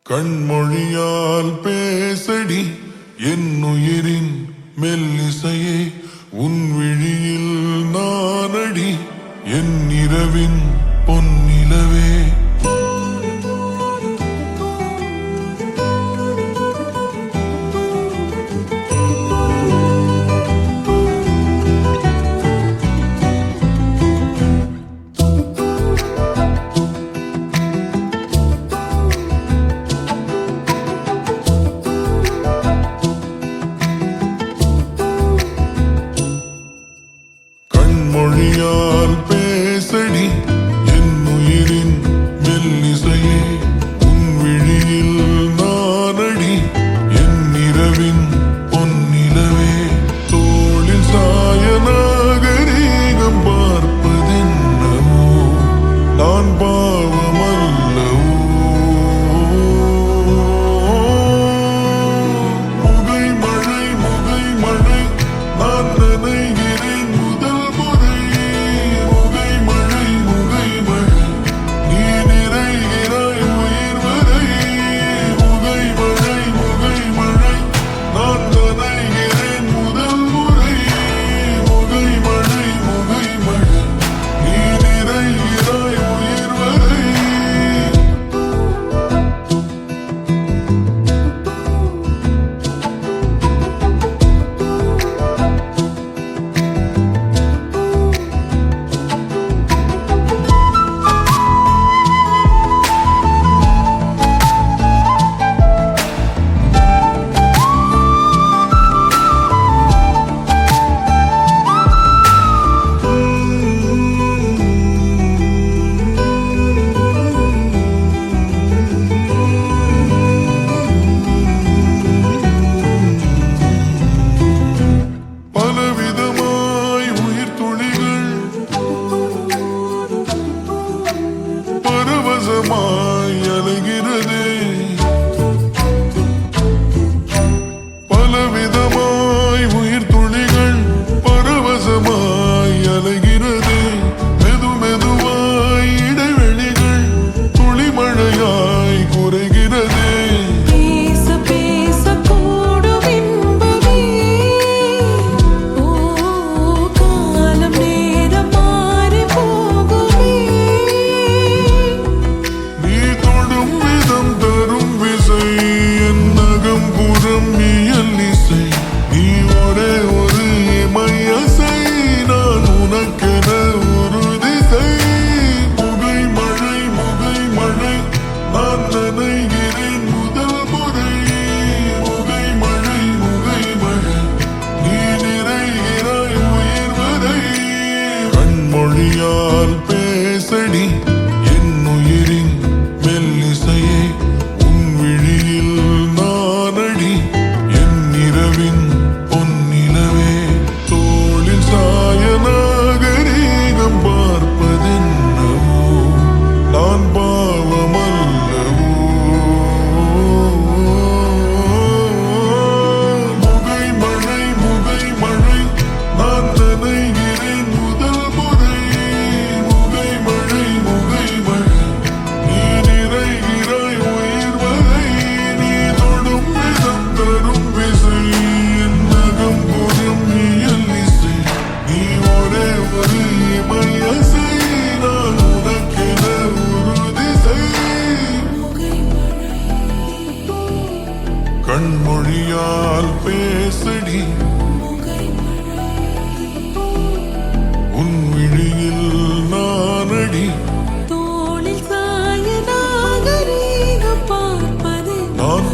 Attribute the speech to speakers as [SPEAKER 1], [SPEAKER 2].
[SPEAKER 1] கண்மொழியால் பேசடி என்னுயிரின் மெல்லிசையே உன் விழியில் நானடி என் இரவின் பொன்னிலவே மொழியால் பேசடி என் உயிரின் மெல்லிசையே உன் விழியில் நானடி என் இரவின் பொன்னிலவே தோளில் சாய நாகரீகம் பார்ப்பதென்னவோ நான் பாவமல்லவோ முகை மழை நான் நினைகிறேன் அலைகிறது பலவிதமாய் உயிர் துளிகள் பரவசமாய் அலைகிறது மெதுவாய் இடைவெளிகள் துளிமழையாய் குறைகிறது மொழியால் பேசடி என் உயிரின் மெல்லிசையே உன் விழியில் நானடி என் இரவின் பொன்னிலவே தோளில் சாய நாகரீகம் பார்ப்பதென்னவோ நான் பாவமல்லவோ முகை மழை நான் நினைகிறேன் கண்மொழியால் பேசடி உன் விழியில் நானடி
[SPEAKER 2] தோளில் சாய நாகரீகம் பார்ப்பது
[SPEAKER 1] நான்